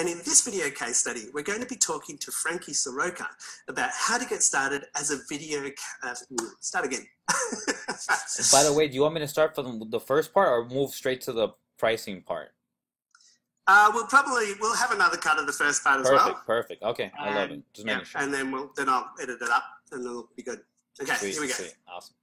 And in this video case study, we're going to be talking to Frankie Soroka about how to get started as a video, start again. By the way, do you want me to start from the first part or move straight to the pricing part? We'll have another cut of the first part as well. Perfect, perfect. Okay, I love it. Just Yeah, making sure. and then I'll edit it up and it'll be good. Okay, Sweet, here we go. sweet, awesome.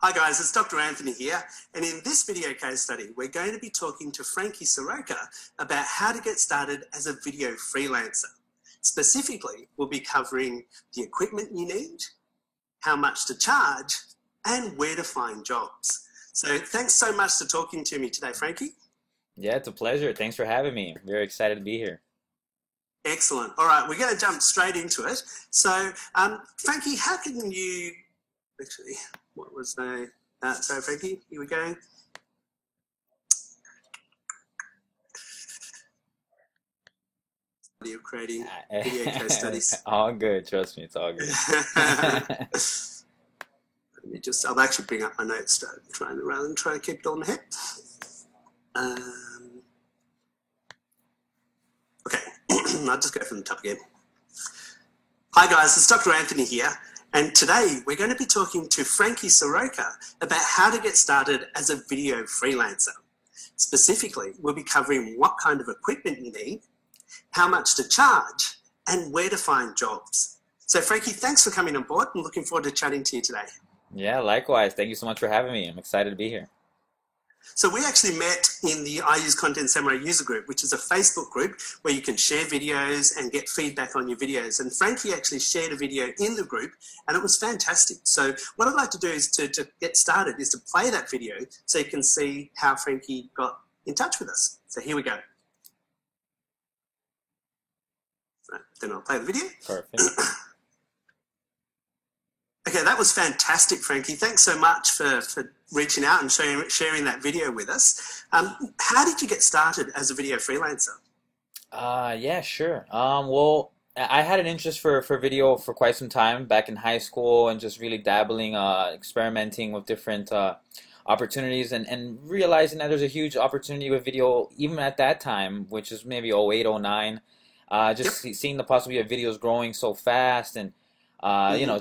Hi guys, it's Dr. Anthony here, and in this video case study, we're going to be talking to Frankie Soroka about how to get started as a video freelancer. Specifically, we'll be covering the equipment you need, how much to charge, and where to find jobs. So thanks so much for talking to me today, Frankie. Yeah, it's a pleasure. Thanks for having me. I'm very excited to be here. Excellent. All right, we're going to jump straight into it. So, Frankie, how can you actually? What was the? Sorry, Frankie. Here we go. Of creating video case studies. All good. Trust me, it's all good. Let me just. I'll actually bring up my notes rather than try to keep it all in my head. Okay, I'll just go from the top again. Hi guys, it's Dr. Anthony here, and today we're going to be talking to Frankie Soroka about how to get started as a video freelancer. Specifically, we'll be covering what kind of equipment you need, how much to charge, and where to find jobs. So Frankie, thanks for coming on board and looking forward to chatting to you today. Yeah, likewise. Thank you so much for having me. I'm excited to be here. So we actually met in the I Use Content Samurai user group, which is a Facebook group where you can share videos and get feedback on your videos. And Frankie actually shared a video in the group and it was fantastic. So what I'd like to do is to get started is to play that video so you can see how Frankie got in touch with us. So here we go. Then I'll play the video. Perfect. Okay, that was fantastic, Frankie. Thanks so much for reaching out and sharing that video with us. How did you get started as a video freelancer? Yeah, sure. Well, I had an interest for video for quite some time back in high school and just really dabbling, experimenting with different opportunities and realizing that there's a huge opportunity with video even at that time, which is maybe 08, 09. Yep. Seeing the possibility of videos growing so fast and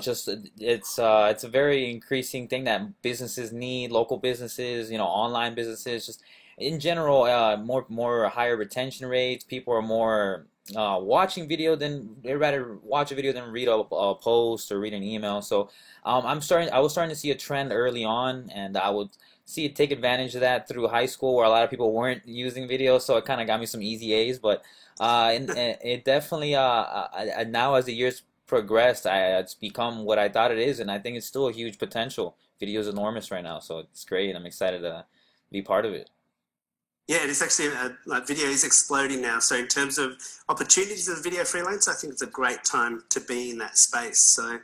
just it's a very increasing thing that businesses need, local businesses, online businesses, just in general, more higher retention rates. People are more watching video than they'd rather watch a video than read a post or read an email. So I was starting to see a trend early on, and I would take advantage of that through high school where a lot of people weren't using video, so it kind of got me some easy A's. But and it definitely now as the years progressed, it's become what I thought it is, and I think it's still a huge potential. Video is enormous right now, so it's great. I'm excited to be part of it. Yeah, it is actually, like video is exploding now. So in terms of opportunities as a video freelancer, I think it's a great time to be in that space. So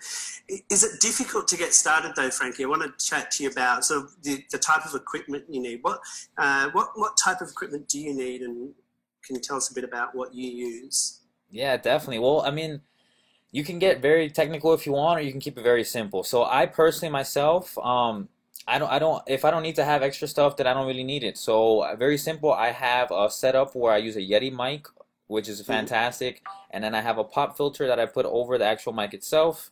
is it difficult to get started though, Frankie? I want to chat to you about sort of the type of equipment you need. What type of equipment do you need, and can you tell us a bit about what you use? Yeah, definitely. Well, I mean, you can get very technical if you want, or you can keep it very simple. So I personally myself, if I don't need to have extra stuff, then I don't really need it. So very simple. I have a setup where I use a Yeti mic, which is Mm-hmm. fantastic, and then I have a pop filter that I put over the actual mic itself,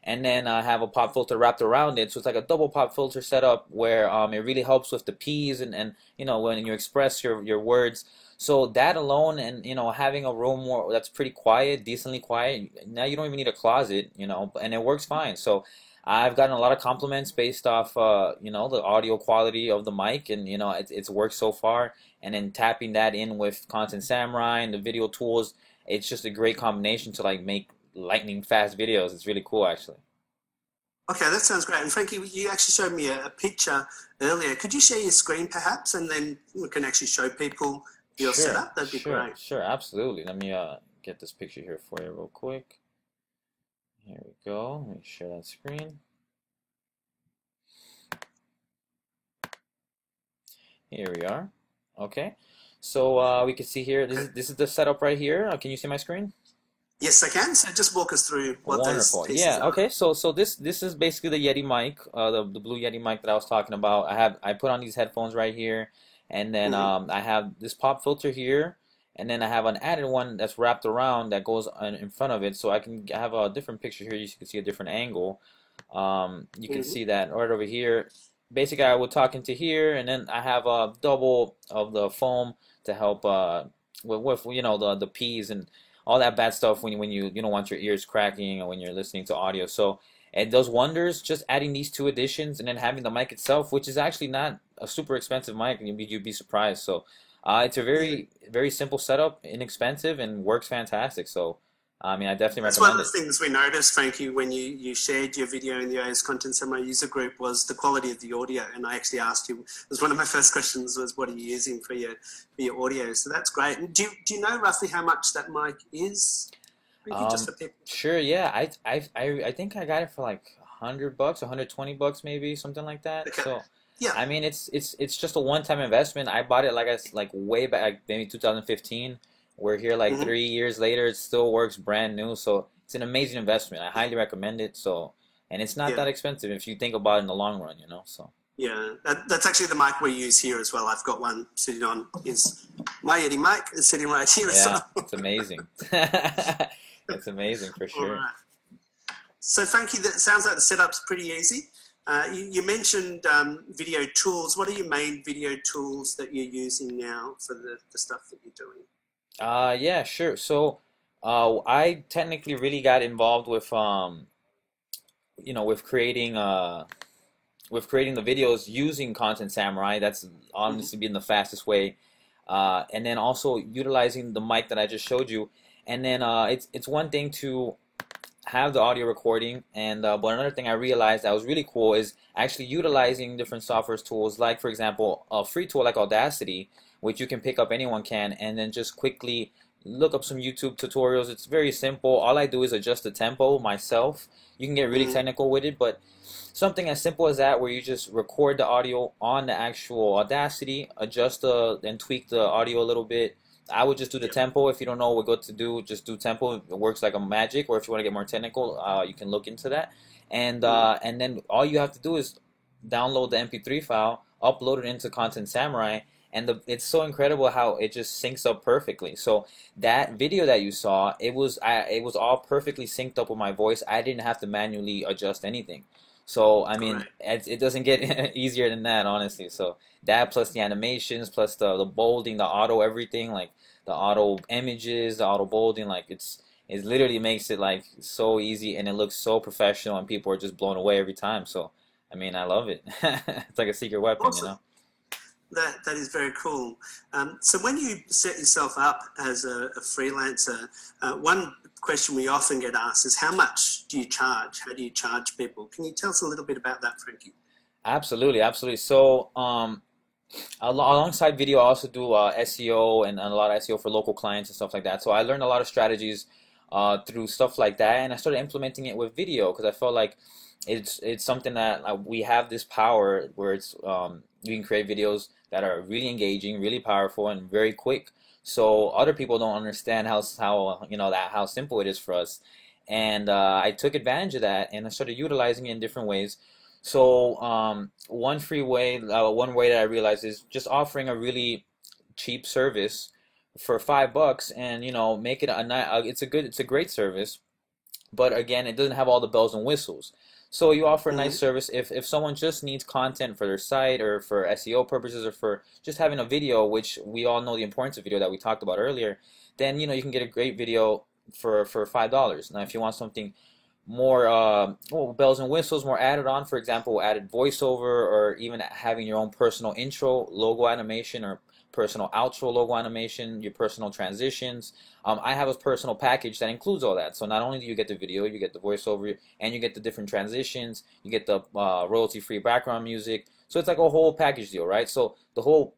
and then I have a pop filter wrapped around it. So it's like a double pop filter setup where it really helps with the P's and when you express your words. So that alone, and having a room that's pretty quiet, decently quiet. Now you don't even need a closet, and it works fine. So I've gotten a lot of compliments based off the audio quality of the mic, and it's worked so far. And then tapping that in with Content Samurai and the video tools, it's just a great combination to like make lightning fast videos. It's really cool actually. Okay, that sounds great. And Frankie, you actually showed me a picture earlier. Could you share your screen perhaps, and then we can actually show people your Sure, setup? That'd be sure, great. sure, absolutely. Let me get this picture here for you real quick. Here we go. Let me share that screen. Here we are. Okay. So we can see here. This is the setup right here. Can you see my screen? Yes, I can. So just walk us through what those Wonderful. pieces Yeah. are. Okay. So this is basically the Yeti mic, the blue Yeti mic that I was talking about. I put on these headphones right here, and then Hmm. I have this pop filter here, and then I have an added one that's wrapped around that goes in front of it, so I can have a different picture here. You can see a different angle. You can Hmm. see that right over here. Basically, I would talk into here, and then I have a double of the foam to help with the P's and all that bad stuff when you don't want your ears cracking or when you're listening to audio. So it does wonders just adding these two additions and then having the mic itself, which is actually not a super expensive mic, and you'd be surprised. So it's a Yeah. very simple setup, inexpensive, and works fantastic. So I mean, I definitely That's one of recommend the it. things we noticed, Frankie, when you shared your video in the OS Content Samurai user group was the quality of the audio. And I actually asked you, it was one of my first questions was, what are you using for your audio? So that's great. And do you know roughly how much that mic is, Frankie, just Um, for people? sure, yeah. I think I got it for like $100, $120 maybe, something like that. Okay. So, Yeah. I mean, it's just a one-time investment. I bought it like way back, like maybe 2015. We're here like Hmm. 3 years later. It still works brand new. So it's an amazing investment. I highly recommend it. So, and it's not Yeah. that expensive if you think about it in the long run, you know. So, Yeah. That's actually the mic we use here as well. I've got one sitting on is my Yeti mic is sitting right here as yeah, well. it's amazing. It's amazing for All sure. right. So, Frankie, that sounds like the setup's pretty easy. You mentioned video tools. What are your main video tools that you're using now for the stuff that you're doing? Yeah, sure. So, I technically really got involved with creating the videos using Content Samurai. That's Hmm. honestly been the fastest way. And then also utilizing the mic that I just showed you. And then it's one thing to have the audio recording, and but another thing I realized that was really cool is actually utilizing different software tools, like for example a free tool like Audacity, which you can pick up, anyone can, and then just quickly look up some YouTube tutorials. It's very simple. All I do is adjust the tempo myself. You can get really Hmm. technical with it, but something as simple as that, where you just record the audio on the actual Audacity, adjust and tweak the audio a little bit. I would just do the Yeah. tempo. If you don't know what to do, just do tempo. It works like a magic. Or if you want to get more technical, you can look into that. Hmm. And then all you have to do is download the MP3 file, upload it into Content Samurai, and it's so incredible how it just syncs up perfectly. So that video that you saw, it was all perfectly synced up with my voice. I didn't have to manually adjust anything. So I mean, Great. it doesn't get easier than that, honestly. So that plus the animations, plus the bolding, the auto everything, like the auto images, the auto bolding, like it literally makes it like so easy, and it looks so professional, and people are just blown away every time. So I mean, I love it. It's like a secret weapon, you Awesome. know? That is very cool. So when you set yourself up as a freelancer, one question we often get asked is how much do you charge? How do you charge people? Can you tell us a little bit about that, Frankie? Absolutely, absolutely. So alongside video, I also do SEO and a lot of SEO for local clients and stuff like that. So I learned a lot of strategies through stuff like that, and I started implementing it with video because I felt like it's something that we have this power where it's you can create videos that are really engaging, really powerful, and very quick. So other people don't understand how that how simple it is for us, and I took advantage of that and I started utilizing it in different ways. So one way that I realized is just offering a really cheap service for $5, and make it it's a great service, but again, it doesn't have all the bells and whistles. So you offer a nice Mm-hmm. service if someone just needs content for their site or for SEO purposes or for just having a video, which we all know the importance of video that we talked about earlier, then you can get a great video for $5. Now, if you want something more bells and whistles, more added on, for example, added voiceover, or even having your own personal intro logo animation or personal outro logo animation, your personal transitions. I have a personal package that includes all that. So not only do you get the video, you get the voiceover, and you get the different transitions, you get the royalty-free background music. So it's like a whole package deal, right? So the whole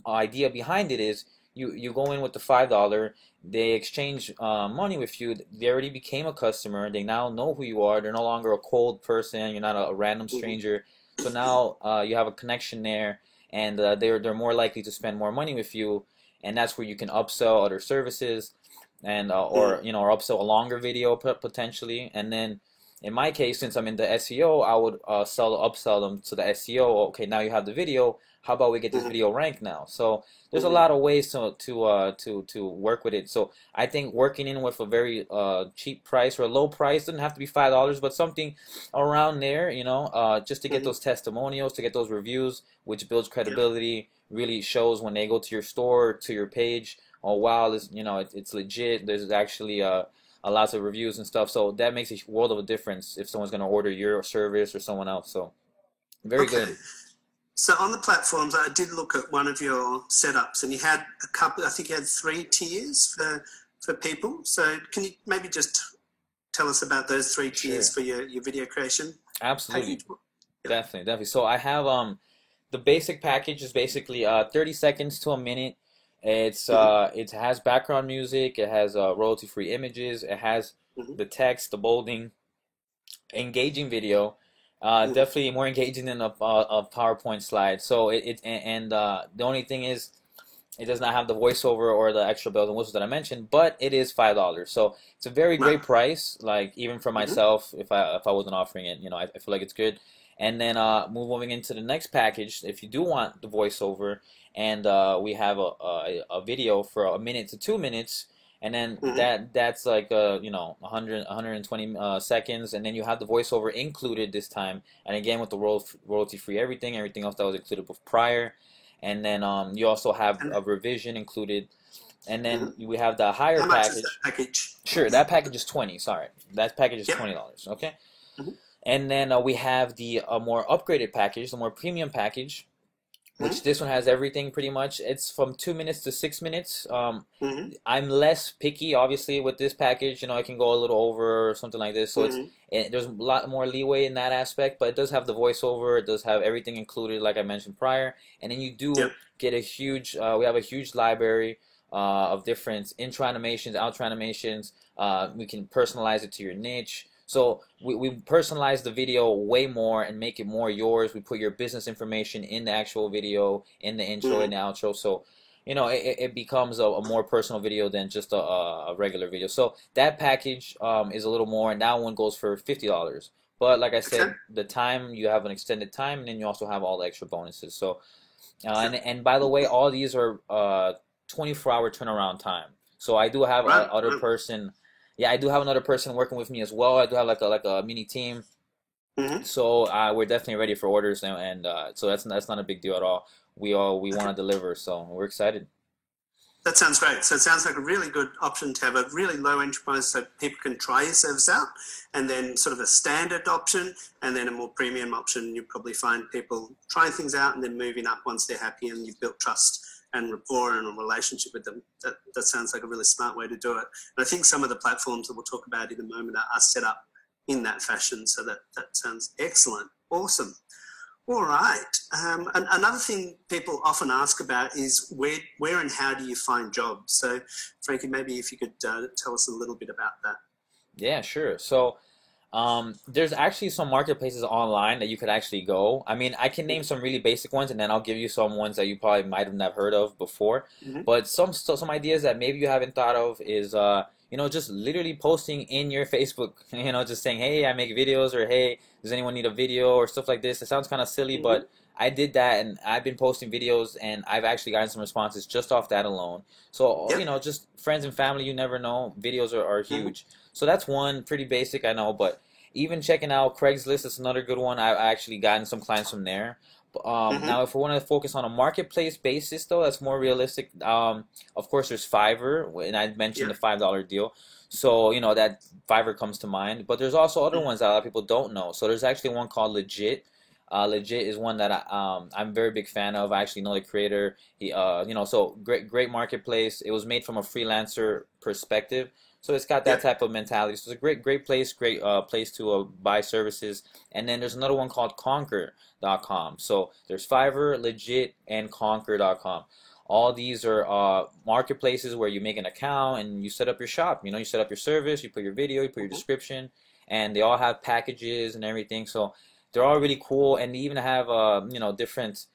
idea behind it is you go in with the $5, they exchange money with you. They already became a customer. They now know who you are. They're no longer a cold person. You're not a random Mm-hmm. stranger. So now you have a connection there, and they're more likely to spend more money with you, and that's where you can upsell other services. and Mm. or or upsell a longer video potentially. And then in my case, since I'm in the SEO, I would upsell them to the SEO. Okay, now you have the video. How about we get this Mm. video ranked now? So there's a Mm. lot of ways to work with it. So I think working in with a very cheap price or a low price, doesn't have to be $5, but something around there, just to get Mm. those testimonials, to get those reviews, which builds Yeah. credibility, really shows when they go to your store, to your page. Oh wow, this it's legit. There's actually lots of reviews and stuff. So that makes a world of a difference if someone's gonna order your service or someone else. So very Okay. good. So on the platforms, I did look at one of your setups, and you had a couple. I think you had 3 tiers for people. So can you maybe just tell us about those 3 tiers Sure. for your video creation Absolutely. package? Yeah. Definitely, definitely. So I have the basic package is basically 30 seconds to a minute. Mm-hmm. It has background music, it has royalty-free images, it has Mm-hmm. the text, the bolding, engaging video. Mm-hmm. Definitely more engaging than a PowerPoint slide. So the only thing is it does not have the voiceover or the extra bells and whistles that I mentioned, but it is $5. So it's a very Right. great price. Like even for Mm-hmm. myself, if I wasn't offering it, I feel like it's good. And then moving into the next package, if you do want the voiceover, and we have a video for a minute to 2 minutes, and then Mm-hmm. that's like 120 seconds, and then you have the voiceover included this time, and again with the royalty free everything else that was included with prior, and then you also have And a revision included, and mm-hmm. then we have the higher How much is that package. package? Sure, that package is 20. Sorry, that package is Yep. $20. Okay, Mm-hmm. and then we have the more upgraded package, the more premium package, Mm-hmm. which this one has everything pretty much. It's from 2 minutes to 6 minutes. Mm-hmm. I'm less picky, obviously, with this package. I can go a little over or something like this. So Mm-hmm. there's a lot more leeway in that aspect, but it does have the voiceover. It does have everything included, like I mentioned prior. And then you do Yep. get a huge. We have a huge library of different intro animations, outro animations. We can personalize it to your niche. So we personalize the video way more and make it more yours. We put your business information in the actual video, in the intro, in Mm-hmm. the outro. So it becomes a more personal video than just a regular video. So that package is a little more, and that one goes for $50. But like I Okay. said, the time you have an extended time, and then you also have all the extra bonuses. So Sure. and by the way, all these are 24-hour turnaround time. So I do have Right. a other Right. person. Yeah, I do have another person working with me as well. I do have like a mini team. Mm-hmm. So we're definitely ready for orders, and so that's not a big deal at all. We Okay. want to deliver, so we're excited. That sounds great. So it sounds like a really good option to have a really low entry price so people can try your service out, and then sort of a standard option, and then a more premium option. You probably find people trying things out and then moving up once they're happy and you've built trust and rapport and a relationship with them. That sounds like a really smart way to do it. And I think some of the platforms that we'll talk about in a moment are set up in that fashion. So that sounds excellent. Awesome. All right. Another thing people often ask about is where and how do you find jobs? So, Frankie, maybe if you could tell us a little bit about that. Yeah, sure. So there's actually some marketplaces online that you could actually go. I mean, I can name some really basic ones, and then I'll give you some ones that you probably might have never heard of before. Mm-hmm. But some ideas that maybe you haven't thought of is just literally posting in your Facebook, just saying, "Hey, I make videos," or "Hey, does anyone need a video?" or stuff like this. It sounds kind of silly, Mm-hmm. but I did that, and I've been posting videos, and I've actually gotten some responses just off that alone. So, Yep. just friends and family, you never know. Videos are Mm-hmm. huge. So that's one pretty basic, I know, but even checking out Craigslist is another good one. I've actually gotten some clients from there. Mm-hmm. Now, if we want to focus on a marketplace basis, though, that's more realistic. Of course, there's Fiverr, and I mentioned the Yep. $5 deal. So, that Fiverr comes to mind. But there's also other Mm-hmm. ones that a lot of people don't know. So there's actually one called Legit. Legit is one that I'm a very big fan of. I actually know the creator. So great marketplace. It was made from a freelancer perspective. So it's got that Yep. type of mentality. So it's a great place, great place to buy services. And then there's another one called Conquer.com. So there's Fiverr, Legit, and Conquer.com. All these are marketplaces where you make an account and you set up your shop. You set up your service, you put your video, you put your Mm-hmm. description, and they all have packages and everything. So they're all really cool, and they even have different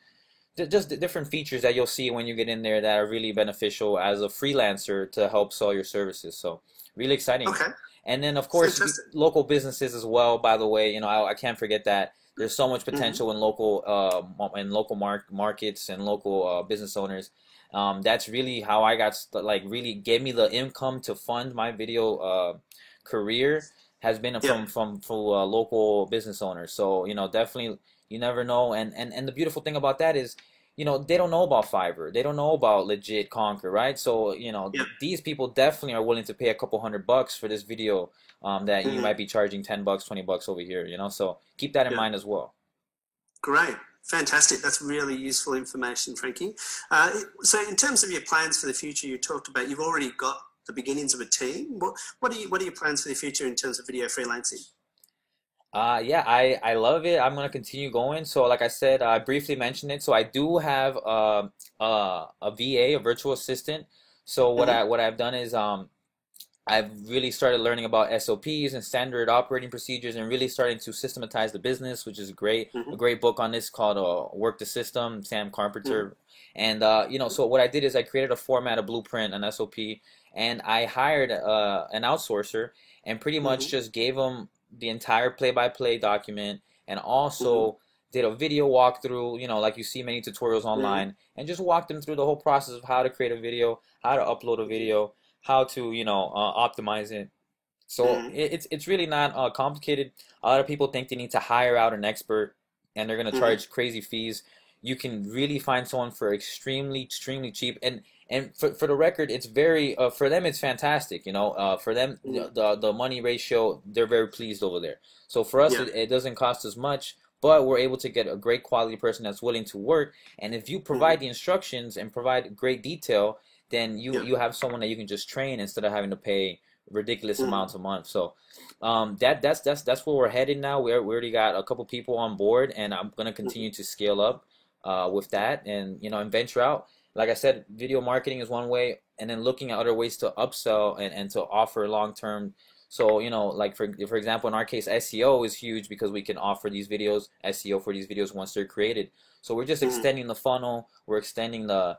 just the different features that you'll see when you get in there that are really beneficial as a freelancer to help sell your services. So really exciting. Okay, And then of course fantastic. local businesses as well. By the way, I can't forget that there's so much Hmm. potential in local markets and local business owners. That's really how I got like really gave me the income to fund my video career has been Yeah. from local business owners. So definitely you never know. And the beautiful thing about that is, they don't know about Fiverr. They don't know about legit Conquer, right? So, Yeah. these people definitely are willing to pay a couple $100 for this video that you Hmm. might be charging $10, $20 over here, So keep that in Yeah. mind as well. Great. Fantastic. That's really useful information, Frankie. So, in terms of your plans for the future, you talked about you've already got the beginnings of a team. What are your plans for the future in terms of video freelancing? Yeah, I love it. I'm gonna continue going. So, like I said, I briefly mentioned it. So, I do have a VA, a virtual assistant. So, Hmm. what I've done is I've really started learning about SOPs and standard operating procedures, and really starting to systematize the business, which is great. Hmm. A great book on this called "Work the System," Sam Hmm. Carpenter. And so what I did is I created a format, a blueprint, an SOP, and I hired an outsourcer, and pretty much Hmm. just gave them the entire play-by-play document, and Hmm. also did a video walkthrough, like you see many tutorials Hmm. online, and just walked them through the whole process of how to create a video, how to upload a video, how to optimize it. So Hmm. it's really not complicated. A lot of people think they need to hire out an expert and they're going to Hmm. charge crazy fees. You can really find someone for extremely cheap. And for the record, it's very for them it's fantastic. For them Hmm. the money ratio, they're very pleased over there. So for us Yeah. it doesn't cost as much, but we're able to get a great quality person that's willing to work. And if you Hmm. provide the instructions and provide great detail, then you Yeah. you have someone that you can just train instead of having to pay ridiculous Hmm. amounts a month. So that's where we're headed now. We already got a couple people on board, and I'm gonna Hmm. continue to scale up with that, and venture out. Like I said, video marketing is one way, and then looking at other ways to upsell and to offer long term. So like for example, in our case, SEO is huge because we can offer these videos, SEO for these videos once they're created. So we're just Hmm. extending the funnel. We're extending the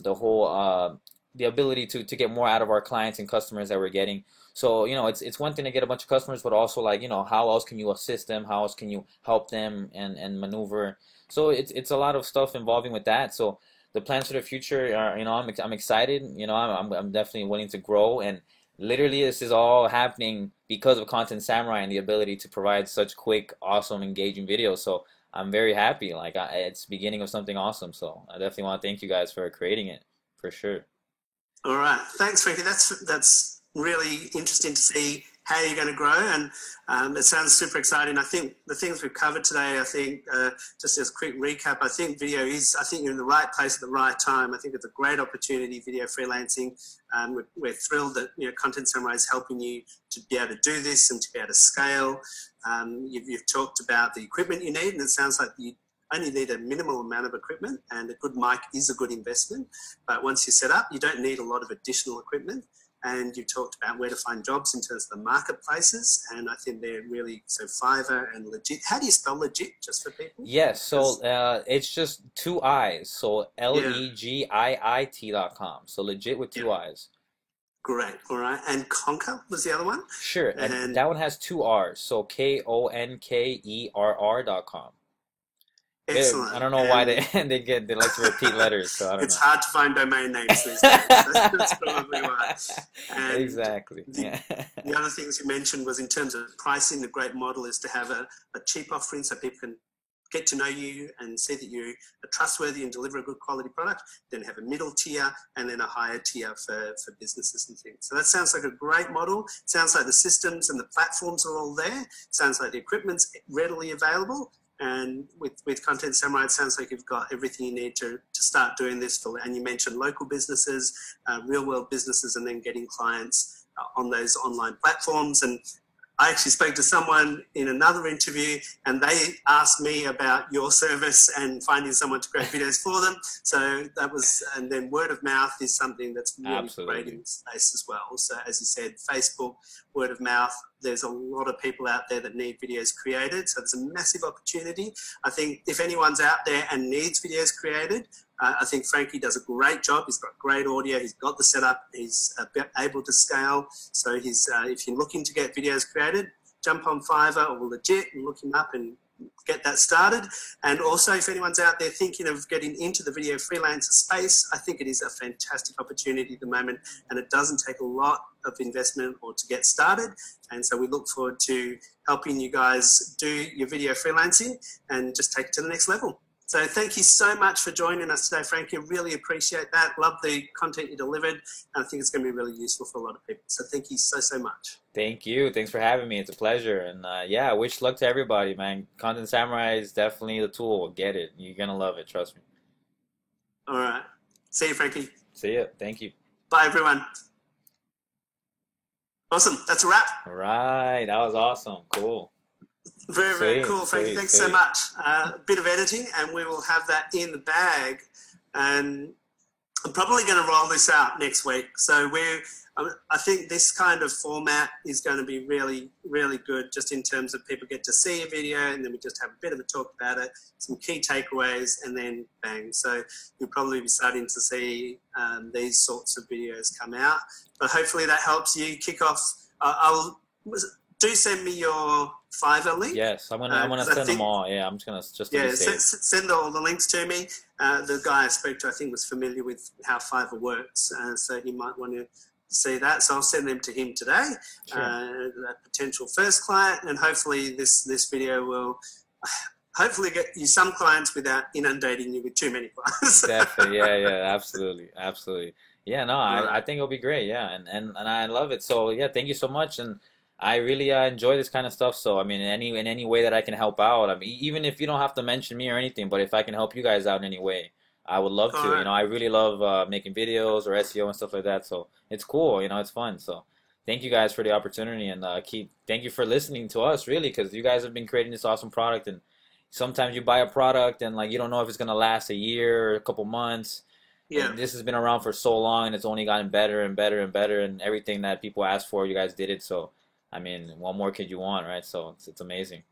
whole the ability to get more out of our clients and customers that we're getting. So, it's one thing to get a bunch of customers, but also like, how else can you assist them? How else can you help them and maneuver? So it's a lot of stuff involving with that. So the plans for the future are, I'm excited. I'm definitely willing to grow, and literally this is all happening because of Content Samurai and the ability to provide such quick, awesome, engaging videos. So I'm very happy. Like it's beginning of something awesome. So I definitely want to thank you guys for creating it for sure. All right. Thanks, Frankie. That's really interesting to see how you're going to grow, and it sounds super exciting. I think the things we've covered today, I think, just as a quick recap, I think I think you're in the right place at the right time. I think it's a great opportunity, video freelancing. We're thrilled that Content Samurai is helping you to be able to do this and to be able to scale. You've talked about the equipment you need, and it sounds like you only need a minimal amount of equipment, and a good mic is a good investment. But once you're set up, you don't need a lot of additional equipment. And you talked about where to find jobs in terms of the marketplaces, and I think they're really so Fiverr and Legit. How do you spell Legit, just for people? Yes, so Because it's just two I's, so yeah, legiit.com. So legit with yeah, two I's. great. All right, and Conquer was the other one, Sure, and and that one has two R's, so KONKERR.com. I excellent. don't know why And they like to repeat letters, so I don't it's know. hard to find domain names these days. That's probably why. And Exactly. the, Yeah. the other things you mentioned was in terms of pricing, the great model is to have a cheap offering so people can get to know you and see that you are trustworthy and deliver a good quality product, then have a middle tier and then a higher tier for businesses and things. So that sounds like a great model. It sounds like the systems and the platforms are all there. It sounds like the equipment's readily available. And with Content Samurai, it sounds like you've got everything you need to start doing this for. And you mentioned local businesses, real world businesses, and then getting clients on those online platforms. And I actually spoke to someone in another interview and they asked me about your service and finding someone to create videos for them. So that was, and then word of mouth is something that's really Absolutely. great in this space as well. So as you said, Facebook, word of mouth, there's a lot of people out there that need videos created. So it's a massive opportunity. I think if anyone's out there and needs videos created, I think Frankie does a great job. He's got great audio. He's got the setup. He's able to scale. So he's, if you're looking to get videos created, jump on Fiverr or Legit and look him up and get that started. And also, if anyone's out there thinking of getting into the video freelancer space, I think it is a fantastic opportunity at the moment, and it doesn't take a lot of investment or to get started. And so we look forward to helping you guys do your video freelancing and just take it to the next level. So thank you so much for joining us today, Frankie. I really appreciate that. Love the content you delivered, and I think it's going to be really useful for a lot of people. So thank you so, so much. Thank you. Thanks for having me. It's a pleasure. And yeah, wish luck to everybody, man. Content Samurai is definitely the tool. Get it. You're going to love it. Trust me. All right. See you, Frankie. See ya. Thank you. Bye, everyone. Awesome. That's a wrap. All right. That was awesome. Cool. Very, very Sweet, cool, Frankie. sweet, Thanks so sweet. much. A bit of editing, and we will have that in the bag. And I'm probably going to roll this out next week. So I think this kind of format is going to be really, really good, just in terms of people get to see a video, and then we just have a bit of a talk about it, some key takeaways, and then bang. So you'll probably be starting to see these sorts of videos come out. But hopefully that helps you kick off. Do send me your Fiverr link. Yes, I'm gonna send them all. Yeah, I'm just gonna to be safe. Send all the links to me. The guy I spoke to, I think, was familiar with how Fiverr works, so he might want to see that. So I'll send them to him today. Sure. A potential first client, and hopefully this video will hopefully get you some clients without inundating you with too many clients. Definitely, yeah, absolutely. Yeah, no, I think it'll be great. Yeah, and I love it. So yeah, thank you so much, and I really enjoy this kind of stuff. So I mean, in any way that I can help out, I mean, even if you don't have to mention me or anything, but if I can help you guys out in any way, I would love to. All right. You know, I really love making videos or SEO and stuff like that. So it's cool. You know, it's fun. So thank you guys for the opportunity, and thank you for listening to us, really, because you guys have been creating this awesome product. And sometimes you buy a product and like you don't know if it's gonna last a year or a couple months. Yeah. And this has been around for so long, and it's only gotten better and better and better. And everything that people asked for, you guys did it. So I mean, what more could you want, right? So it's amazing.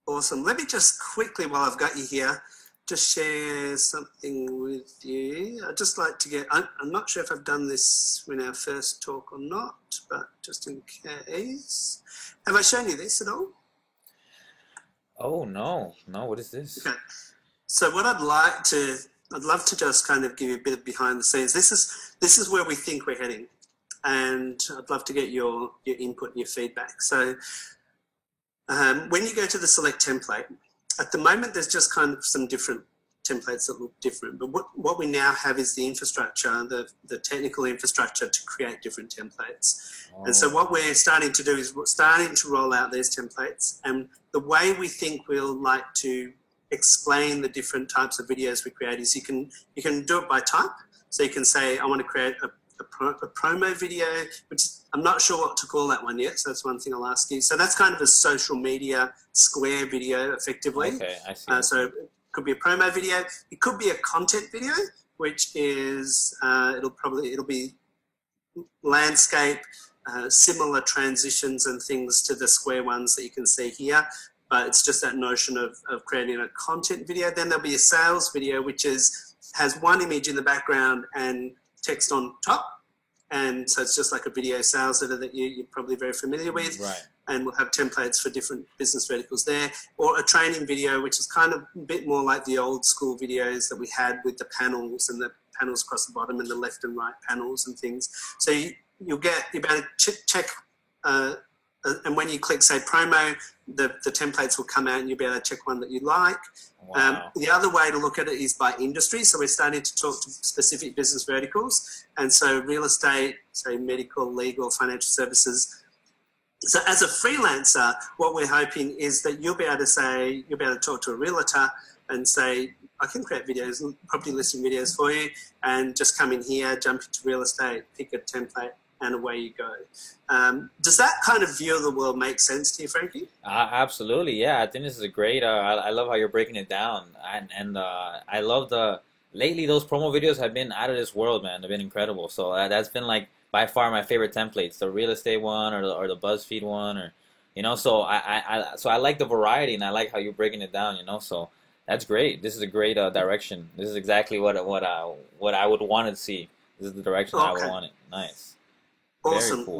Awesome. Let me just quickly, while I've got you here, just share something with you. I'd just like to get, I'm not sure if I've done this in our first talk or not, but just in case. Have I shown you this at all? Oh, no. What is this? Okay. So what I'd love to just kind of give you a bit of behind the scenes. This is where we think we're heading. And I'd love to get your input and your feedback. So when you go to the select template, at the moment there's just kind of some different templates that look different. But what we now have is the infrastructure, the technical infrastructure to create different templates. Oh. And so what we're starting to do is we're starting to roll out these templates. And the way we think we'll like to explain the different types of videos we create is you can do it by type. So you can say, I want to create a promo video, which I'm not sure what to call that one yet, so that's one thing I'll ask you. So that's kind of a social media square video, effectively. Okay, I see. So it could be a promo video. It could be a content video, which is it'll be landscape, similar transitions and things to the square ones that you can see here. But it's just that notion of creating a content video. Then there'll be a sales video, which has one image in the background and text on top, and so it's just like a video sales letter that you're probably very familiar with. Right. And we'll have templates for different business verticals there, or a training video, which is kind of a bit more like the old school videos that we had with the panels and the panels across the bottom and the left and right panels and things. So you'll be able to check and when you click say promo, the templates will come out and you'll be able to check one that you like. Wow. The other way to look at it is by industry. So we're starting to talk to specific business verticals. And so real estate, say medical, legal, financial services. So as a freelancer, what we're hoping is that you'll be able to talk to a realtor and say, I can create videos, property listing videos for you, and just come in here, jump into real estate, pick a template, and away you go. Does that kind of view of the world make sense to you, Frankie? Absolutely, yeah. I think this is a great. I love how you're breaking it down, and I love the lately those promo videos have been out of this world, man. They've been incredible. So that's been like by far my favorite templates, the real estate one or the BuzzFeed one, or So I like the variety, and I like how you're breaking it down. So that's great. This is a great direction. This is exactly what I would want to see. This is the direction that I would want it. Nice. Very Awesome. cool.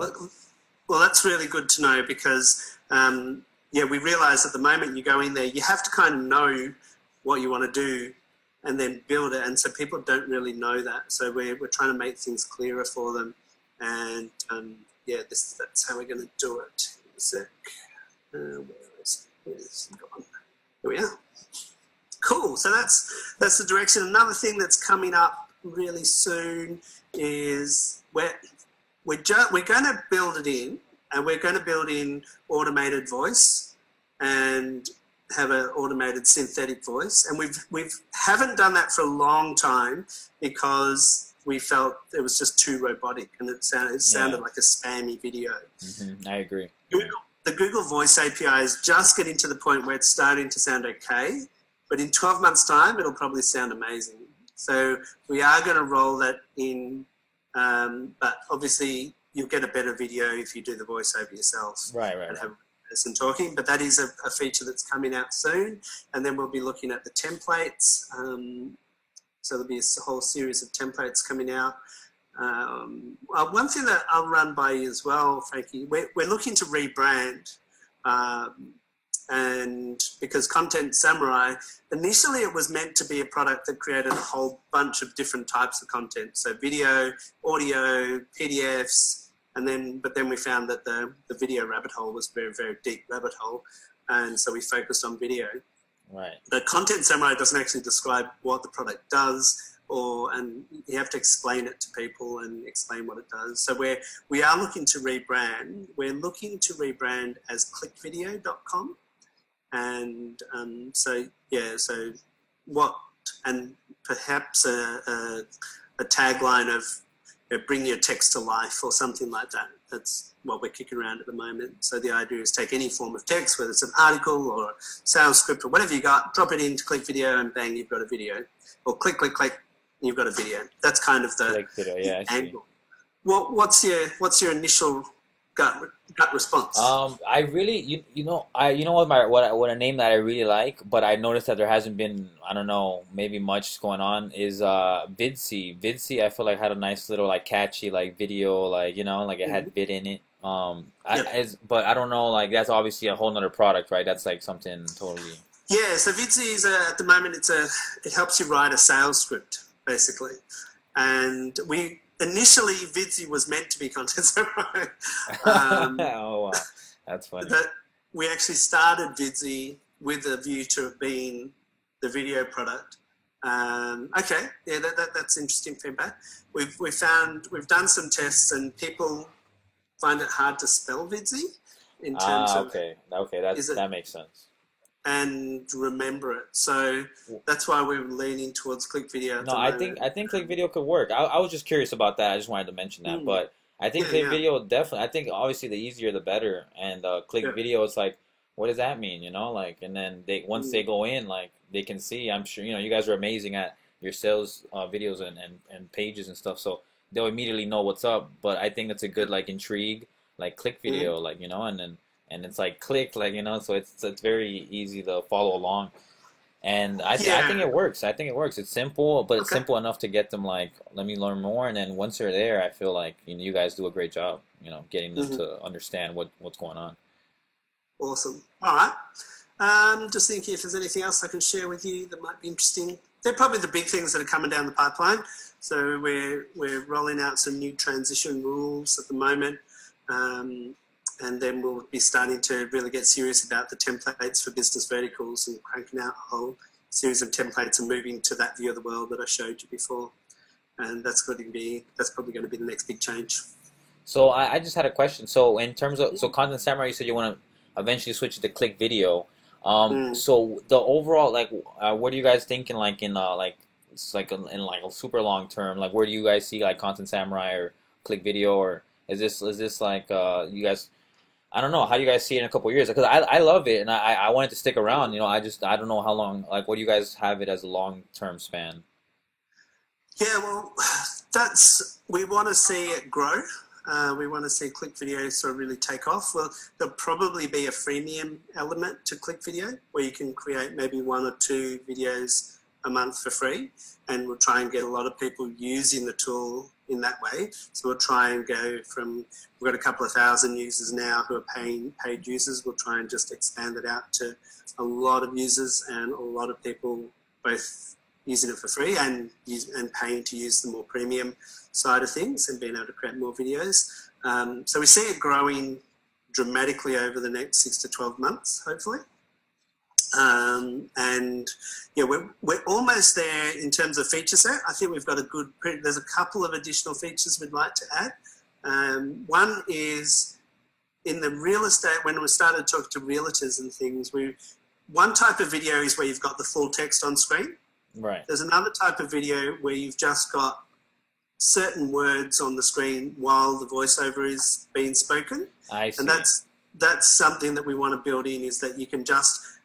Well, that's really good to know because, we realize at the moment you go in there, you have to kind of know what you want to do and then build it. And so people don't really know that. So we're trying to make things clearer for them. And, that's how we're going to do it. A sec. Where's it gone? Here we are. Cool. So that's the direction. Another thing that's coming up really soon is we're going to build it in, and we're going to build in automated voice and have an automated synthetic voice. And we haven't done that for a long time because we felt it was just too robotic and it sounded like a spammy video. I agree. The Google Voice API is just getting to the point where it's starting to sound okay, but in 12 months' time, it'll probably sound amazing. So we are going to roll that in, but obviously you'll get a better video if you do the voiceover yourself. Right. And have a person talking, but that is a feature that's coming out soon. And then we'll be looking at the templates. So there'll be a whole series of templates coming out. One thing that I'll run by you as well, Frankie, we're looking to rebrand, and because Content Samurai, initially it was meant to be a product that created a whole bunch of different types of content, so video, audio, PDFs, but then we found that the video rabbit hole was a very, very deep rabbit hole, and so we focused on video. Right. The Content Samurai doesn't actually describe what the product does, and you have to explain it to people and explain what it does. So we are looking to rebrand. We're looking to rebrand as clickvideo.com, and so perhaps a tagline of bring your text to life or something like that. That's what we're kicking around at the moment. So the idea is take any form of text, whether it's an article or a sales script or whatever you got, drop it into Click Video and bang, you've got a video. Or click, click, click, and you've got a video. That's kind of the angle. What's your initial gut response? I really, what a name that I really like, but I noticed that there hasn't been, I don't know, maybe much going on is Vidsy. Vidsy, I feel like had a nice little like catchy like video, like it had vid in it. But I don't know, like that's obviously a whole nother product, right? That's like something totally. Yeah, so Vidsy is at the moment it helps you write a sales script basically, and initially Vidsy was meant to be Content Samurai. Oh wow, that's funny. But we actually started Vidsy with a view to it being the video product. Okay, yeah, that's interesting feedback. We've done some tests and people find it hard to spell Vidsy in terms of that makes sense. And remember it. So that's why we're leaning towards Click Video. No, I think Click Video could work. I was just curious about that. I just wanted to mention that, but I think Click Video definitely. I think obviously the easier the better. And Click Video, it's like, what does that mean? Like, and then once they go in, like they can see. I'm sure you guys are amazing at your sales videos and pages and stuff. So they'll immediately know what's up. But I think it's a good like intrigue, like Click Video, like and then. And it's like click, like so it's very easy to follow along, and I think it works. I think it works. It's simple, but it's simple enough to get them like, let me learn more. And then once they're there, I feel like you guys do a great job, getting them to understand what's going on. Awesome. All right. Just thinking if there's anything else I can share with you that might be interesting. They're probably the big things that are coming down the pipeline. So we're rolling out some new transition rules at the moment. And then we'll be starting to really get serious about the templates for business verticals and cranking out a whole series of templates and moving to that view of the world that I showed you before. And that's probably going to be the next big change. So I just had a question. So in terms of Content Samurai, you said you want to eventually switch to Click Video. So the overall, like, what are you guys thinking? Like in a super long term, like where do you guys see like Content Samurai or Click Video, or Is this like you guys? I don't know. How do you guys see it in a couple of years? Because I love it and I want it to stick around. I don't know how long. Like, what do you guys have it as a long term span? Yeah, well, we want to see it grow. We want to see Click Video sort of really take off. Well, there'll probably be a freemium element to Click Video where you can create maybe 1 or 2 videos a month for free, and we'll try and get a lot of people using the tool in that way. So we'll try and go from, we've got a couple of thousand users now who are paid users. We'll try and just expand it out to a lot of users and a lot of people both using it for free and paying to use the more premium side of things and being able to create more videos. So we see it growing dramatically over the next 6 to 12 months, hopefully. And yeah, we're almost there in terms of feature set. I think we've got there's a couple of additional features we'd like to add. One is in the real estate, when we started talking to realtors and things, one type of video is where you've got the full text on screen. Right. There's another type of video where you've just got certain words on the screen while the voiceover is being spoken. I see. And that's something that we want to build in, is that you can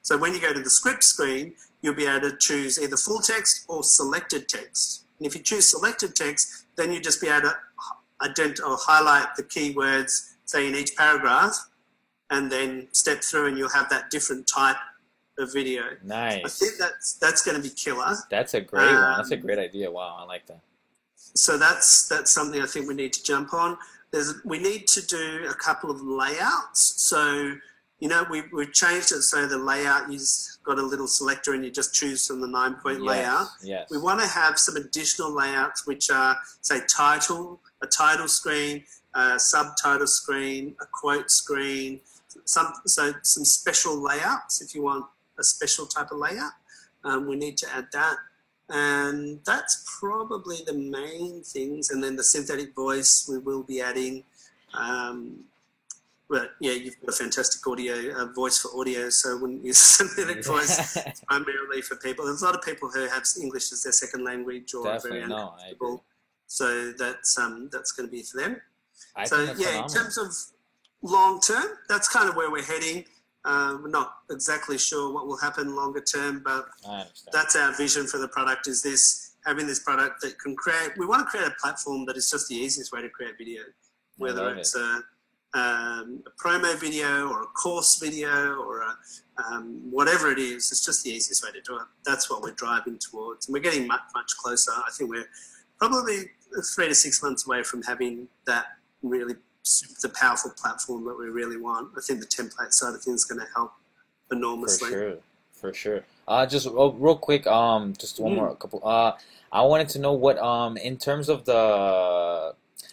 so when you go to the script screen, you'll be able to choose either full text or selected text. And if you choose selected text, then you'll just be able to highlight the keywords, say in each paragraph, and then step through and you'll have that different type of video. Nice. I think that's going to be killer. That's a great one. That's a great idea. Wow, I like that. So that's something I think we need to jump on. We need to do a couple of layouts. So, we've changed it so the layout, you've got a little selector and you just choose from the 9-point layout. Yes. We want to have some additional layouts, which are, say, a title screen, a subtitle screen, a quote screen, some special layouts if you want a special type of layout. We need to add that. And that's probably the main things. And then the synthetic voice we will be adding. But yeah, you've got a fantastic voice for audio, so I wouldn't use synthetic voice. It's primarily for people. There's a lot of people who have English as their second language or are very uncomfortable. So that's going to be for them. I think that's phenomenal. In terms of long term, that's kind of where we're heading. We're not exactly sure what will happen longer term, but that's our vision for the product, is having this product that can create. We want to create a platform that is just the easiest way to create video, whether it's a promo video or a course video or whatever it is. It's just the easiest way to do it. That's what we're driving towards, and we're getting much, much closer. I think we're probably 3 to 6 months away from having that really the powerful platform that we really want. I think the template side of things is going to help enormously. For sure. Just real quick, just one more couple. I wanted to know what, in terms of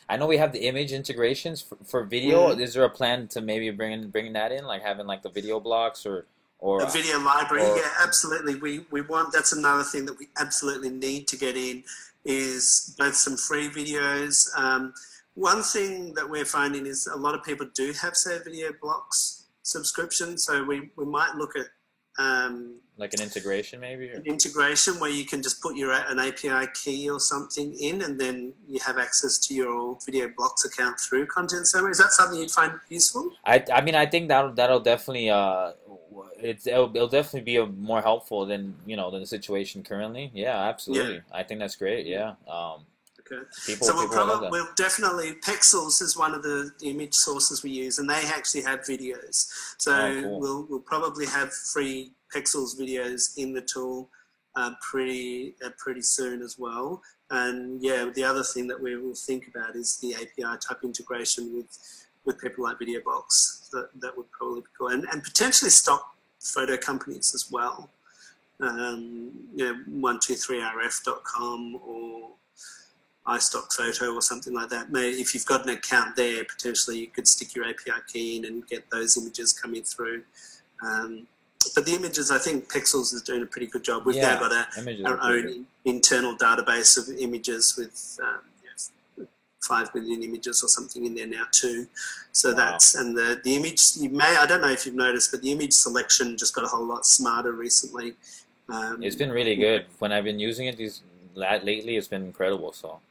I know we have the image integrations for video. Is there a plan to maybe bringing that in, like having like the video blocks or a video library? Yeah, absolutely. We want, that's another thing that we absolutely need to get in, is both some free videos. One thing that we're finding is a lot of people do have, say, video blocks subscription. So we might look at like an integration maybe? An integration where you can just put an API key or something in, and then you have access to your video blocks account through Content Summary. Is that something you'd find useful? I mean, I think that'll definitely it'll definitely be more helpful than the situation currently. Yeah, absolutely. Yeah. I think that's great. Yeah. Okay. So we'll definitely, Pexels is one of the image sources we use, and they actually have videos. So cool. We'll probably have free Pexels videos in the tool pretty soon as well. And yeah, the other thing that we will think about is the API type integration with people like VideoBox. That would probably be cool, and potentially stock photo companies as well. 123rf.com or iStock Photo or something like that. If you've got an account there, potentially you could stick your API key in and get those images coming through. But the images, I think Pexels is doing a pretty good job. We've now got our own internal database of images with 5 million images or something in there now too. So that's, and the image, I don't know if you've noticed, but the image selection just got a whole lot smarter recently. It's been really good. When I've been using it lately, it's been incredible. So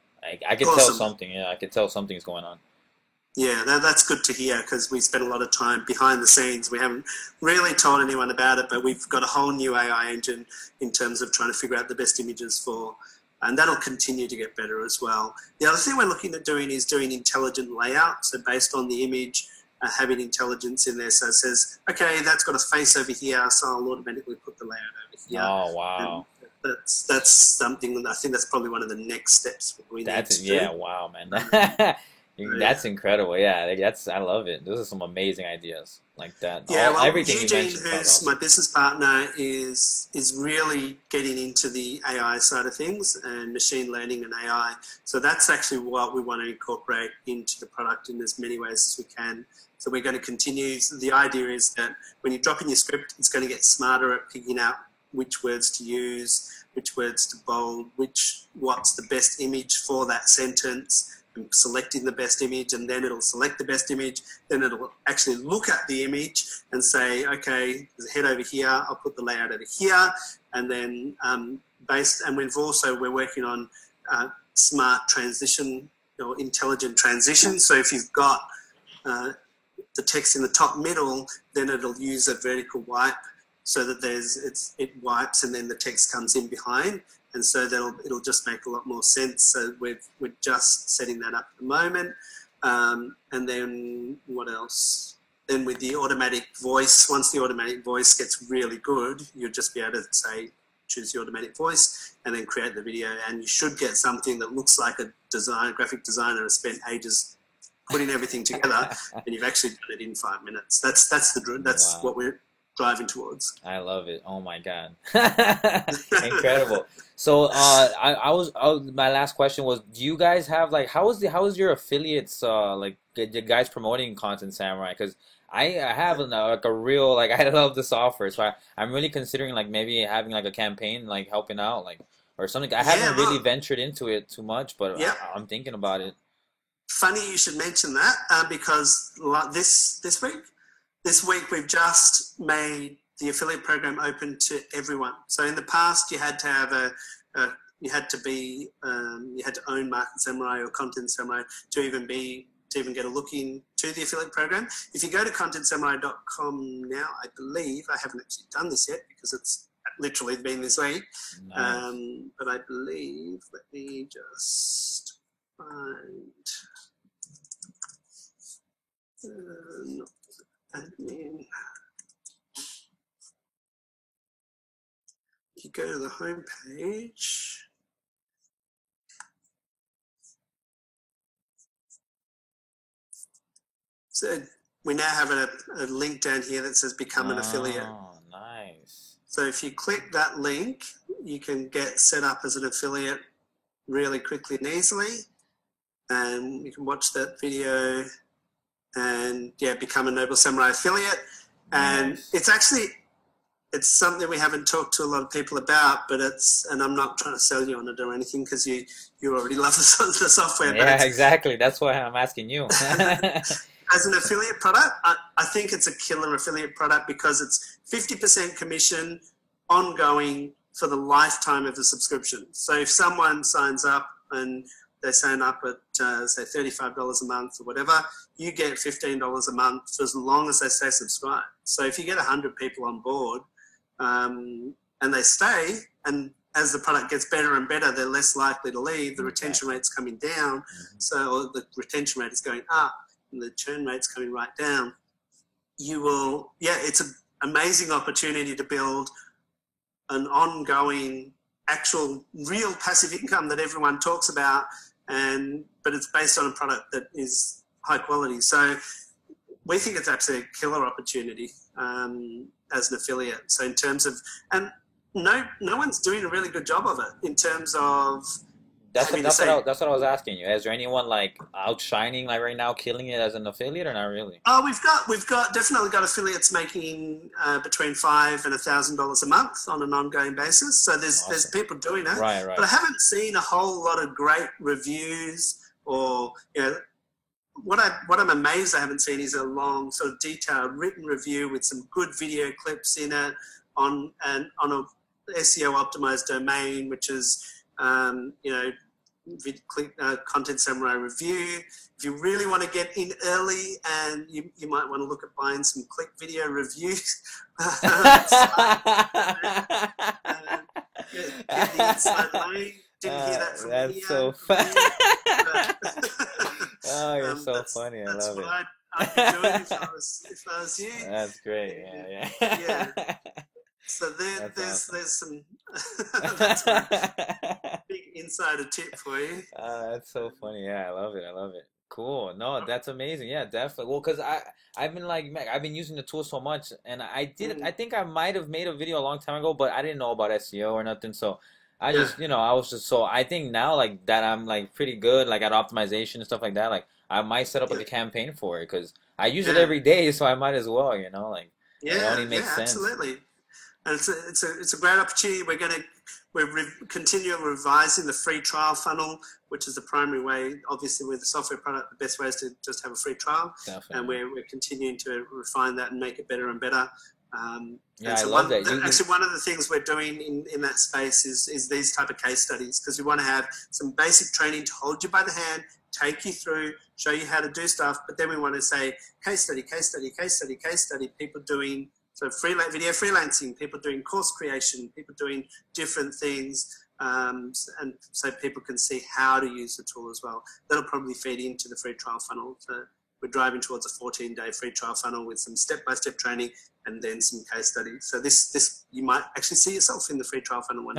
I could tell something. Yeah, I could tell something's going on. Yeah, that's good to hear because we spent a lot of time behind the scenes. We haven't really told anyone about it, but we've got a whole new AI engine in terms of trying to figure out the best images for, and that'll continue to get better as well. The other thing we're looking at doing is doing intelligent layout. So based on the image, having intelligence in there. So it says, okay, that's got a face over here, so I'll automatically put the layout over here. Oh, wow. And that's something that I think that's probably one of the next steps we need to do. Yeah, wow, man. That's incredible. Yeah, I love it. Those are some amazing ideas like that. Yeah, well, Everything Eugene, you mentioned. who's my business partner, is really getting into the AI side of things and machine learning and AI. So that's actually what we want to incorporate into the product in as many ways as we can. So we're going to continue. So the idea is that when you drop in your script, it's going to get smarter at picking out which words to use, which words to bold, what's the best image for that sentence, and selecting the best image, and then it'll select the best image. Then it'll actually look at the image and say, okay, there's a head over here, I'll put the layout over here. And then we're working on smart transition or intelligent transition. So if you've got the text in the top middle, then it'll use a vertical wipe so that it wipes and then the text comes in behind. And so it'll just make a lot more sense. So we're just setting that up at the moment. And then what else? Then with the automatic voice, once the automatic voice gets really good, you'll just be able to say, choose the automatic voice and then create the video. And you should get something that looks like a graphic designer has spent ages putting everything together, and you've actually done it in 5 minutes. That's wow. What we're driving towards. I love it. Oh my God. Incredible. So my last question was, do you guys have how is your affiliates like the guys promoting Content Samurai? Because I have a real I love the software, so I'm really considering maybe having a campaign helping out or something. I haven't really ventured into it too much, but I'm thinking about it. Funny you should mention that because this week we've just made the affiliate program open to everyone. So in the past you had to have you had to own Market Samurai or Content Samurai to even get a look into the affiliate program. If you go to contentsamurai.com now, I believe, I haven't actually done this yet because it's literally been this week. Nice. But I believe, let me just find not admin. You go to the home page. So we now have a link down here that says become an affiliate. Oh, nice. So if you click that link, you can get set up as an affiliate really quickly and easily. And you can watch that video and become a Noble Samurai affiliate. And nice. It's something we haven't talked to a lot of people about, but and I'm not trying to sell you on it or anything because you already love the software. Yeah, exactly. That's why I'm asking you. As an affiliate product, I think it's a killer affiliate product because it's 50% commission ongoing for the lifetime of the subscription. So if someone signs up and they sign up at, say, $35 a month or whatever, you get $15 a month for as long as they stay subscribed. So if you get 100 people on board and they stay, and as the product gets better and better, they're less likely to leave. The retention rate's coming down, so the retention rate is going up, and the churn rate's coming right down. It's an amazing opportunity to build an ongoing, actual, real passive income that everyone talks about, but it's based on a product that is high quality. So we think it's actually a killer opportunity as an affiliate. So in terms of, and no one's doing a really good job of it in terms of. That's what I was asking you. Is there anyone outshining right now, killing it as an affiliate, or not really? Oh, we've definitely got affiliates making between $500 and $1,000 a month on an ongoing basis. So there's people doing it. Right. But I haven't seen a whole lot of great reviews or what I'm amazed I haven't seen is a long sort of detailed written review with some good video clips in it on a SEO optimized domain, which is click Content Samurai Review. If you really want to get in early, and you might want to look at buying some Click Video reviews. Get the inside lane. Didn't hear that from That's here. so funny. But, Oh, you're so funny. I that's love what it. I'd be doing if I was you. That's great. Yeah, Yeah. yeah. So That's awesome. there's some that's my big insider tip for you. That's so funny. Yeah, I love it. I love it. Cool. No, that's amazing. Yeah, definitely. Well, because I've been like I've been using the tool so much, and I Mm, think I might have made a video a long time ago, but I didn't know about SEO or nothing. So I yeah, just I was just so I think now like that I'm like pretty good like at optimization and stuff like that. Like I might set up like yeah, a campaign for it because I use it yeah, every day, so I might as well. Like it yeah, only makes yeah, sense. absolutely. And it's a great opportunity. We're continuing revising the free trial funnel, which is the primary way. Obviously, with the software product, the best way is to just have a free trial, and Definitely. we're continuing to refine that and make it better and better. Yeah, And I so love that. You actually one of the things we're doing in that space is these type of case studies, because we want to have some basic training to hold you by the hand, take you through, show you how to do stuff, but then we want to say case study, case study, case study, case study, people doing so video freelancing, people doing course creation, people doing different things, and so people can see how to use the tool as well. That'll probably feed into the free trial funnel. So we're driving towards a 14-day free trial funnel with some step-by-step training and then some case studies. So this you might actually see yourself in the free trial funnel one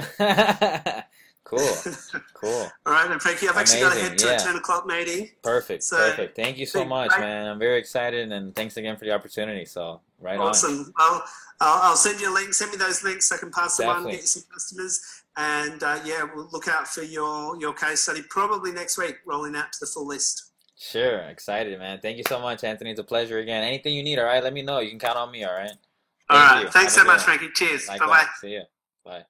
Cool. day. Cool. All right, and Frankie, I've actually got to Amazing. head to a Yeah. 10 o'clock meeting. Perfect. So Perfect. Thank you so big much, break. man. I'm very excited and thanks again for the opportunity. So, right on. Awesome. Well, I'll send you a link. Send me those links so I can pass them on, get Definitely. you some customers. And yeah, we'll look out for your case study probably next week, rolling out to the full list. Sure. Excited, man. Thank you so much, Anthony. It's a pleasure again. Anything you need, all right? Let me know. You can count on me, all right? All Thank right. you. Thanks Have a so good much, one. Frankie. Cheers. Bye bye. Likewise. See you. Bye.